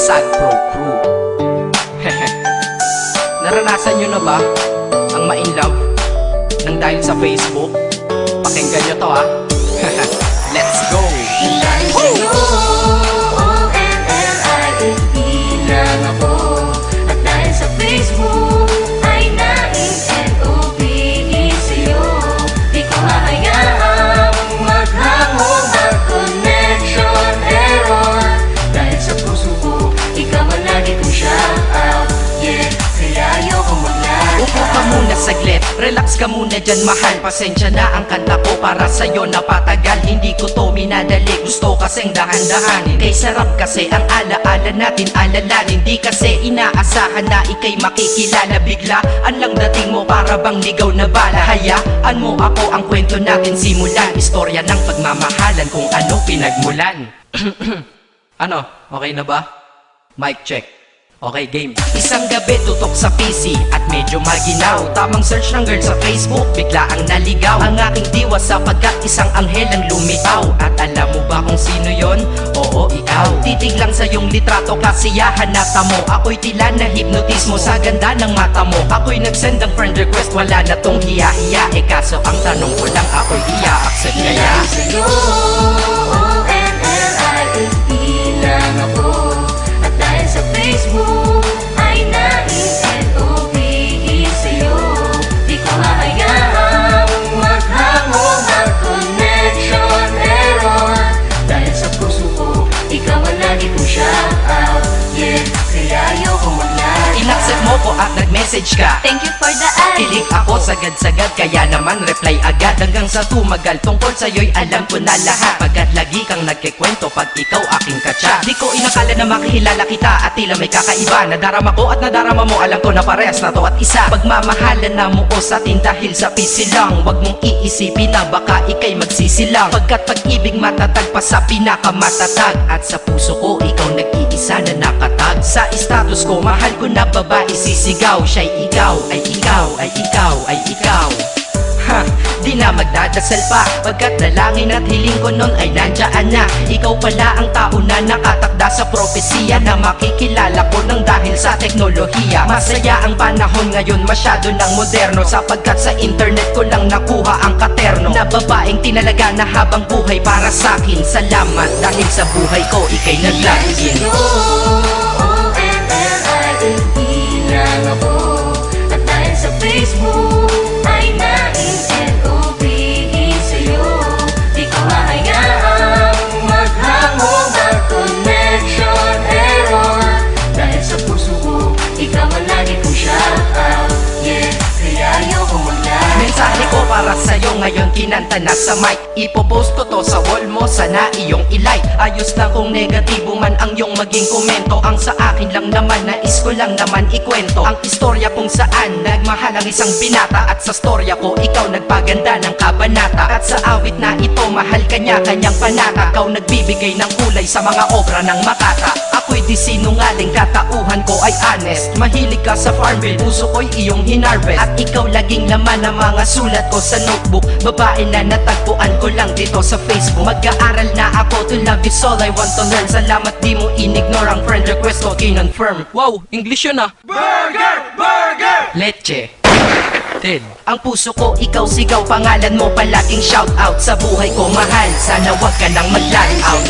Sad Pro Crew. Naranasan nyo na ba ang ma-inlove nang dahil sa Facebook? Pakinggan nyo to ha. Let's go! Dahil sa'yo, O-N-L-I-F-E lang ako. At dahil sa Facebook ay na-N-O-V-E sa'yo. Di ko hahayaang maghango, mag-connection error. Dahil sa puso ko, ikaw ang lagi kong shout out. Yeah, kaya ayoko mag-lag. Upo ka muna saglit, relax ka muna dyan mahal. Pasensya na ang kanta ko para sa'yo napatagal. Hindi ko to minadali, gusto kasing dahan-dahanin. Kay sarap kasi ang alaala natin alalanin. Di kasi inaasahan na ikay makikilala. Biglaan lang dating mo para bang ligaw na bala. Hayaan mo ako ang kwento natin simulan. Istorya ng pagmamahalan kung ano pinagmulan. Ano, okay na ba? Mic check. Okay, game. Isang gabi tutok sa PC at medyo maginaw. Tamang search ng girl sa Facebook, bigla ang naligaw. Ang aking diwa sapagkat isang anghel ang lumitaw. At alam mo ba kung sino yon? Oo, ikaw. Titig lang sa iyong litrato, kasiyahan na tamo. Ako'y tila na hipnotismo sa ganda ng mata mo. Ako'y nagsend ng friend request, wala na tong hiya-hiya. Kaso ang tanong ko lang, ako'y iya-accept kaya? Dahil sa'yo, O-N-L-I-F-E lang ako. At dahil sa Facebook ay na-N-O-V-E sa'yo. Di ko hahayaang maghango, mag-connection error. Dahil sa puso ko, ikaw ang lagi kong shout out. Yeah, kaya ayoko mag-lag. Inaccept mo ko at nag-message ka. Thank you for the ad. Kilig ako sagad-sagad, kaya naman reply agad. Hanggang sa tumagal, tungkol sa'yo'y alam ko na lahat. Pagkat lagi kang nagkikwento pag ikaw aking katsa. Di ko inakala na makihilala kita at tila may kakaiba. Nadarama ko at nadarama mo, alam ko na parehas na to at isa. Pagmamahalan na mo sa atin dahil sa PC lang. Huwag mong iisipin na baka ikay magsisilang. Pagkat pag-ibig matatag pa sa pinakamatatag. At sa puso ko, ikaw nag-iisa na nakatag. Sa status ko, mahal ko na babae sisigaw. Siya'y ikaw, ay ikaw, ay ikaw, ay ikaw. Ha, di na magdadasal pa. Pagkat dalangin at hiling ko nun ay nandyaan na. Ikaw pala ang tao na nakatakda sa propesiya. Na makikilala ko nang dahil sa teknolohiya. Masaya ang panahon ngayon, masyado ng moderno. Sapagkat sa internet ko lang nakuha ang katerno. Na babaeng tinalaga na habang buhay para sa'kin. Salamat dahil sa buhay ko ikay naglagin. O-N-L-I-F-E lang ako. At dahil sa Facebook ay na-N-O-V-E sa'yo. Di ko hahayaang maghango, mag-connection error. Dahil sa puso ko, ikaw ang lagi kong shout out. Yeah, kaya ayoko mag-lag. Mensahe ko para sa'yo ngayon kinanta na sa mic. Ipopost ko to sa wall mo, sana iyong ilike. Ayos na kung negatibo man ang iyong maging komento. Ang sa akin lang naman, nais ko lang naman ikwento ang istorya kung saan nagmahal ang isang binata. At sa storya ko, ikaw nagpaganda ng kabanata. At sa awit na ito, mahal kanya kanyang panata. Ikaw nagbibigay ng kulay sa mga obra ng Makata. Ako'y di sinungaling, katauhan ko ay honest. Mahilig ka sa Farmville, puso ko'y iyong hinarvest. At ikaw laging laman ng mga sulat ko sa notebook. Babae na natagpuan ko lang dito sa Facebook. Mag-aaral na ako, to love is all I want to learn. Salamat di mo inignore ang friend request ko, kinonfirm. Wow, English yun ah. Burger! Burger! Leche. Ted. Ang puso ko, ikaw sigaw, pangalan mo palaging shout out. Sa buhay ko mahal, sana wag ka nang mag-lag out.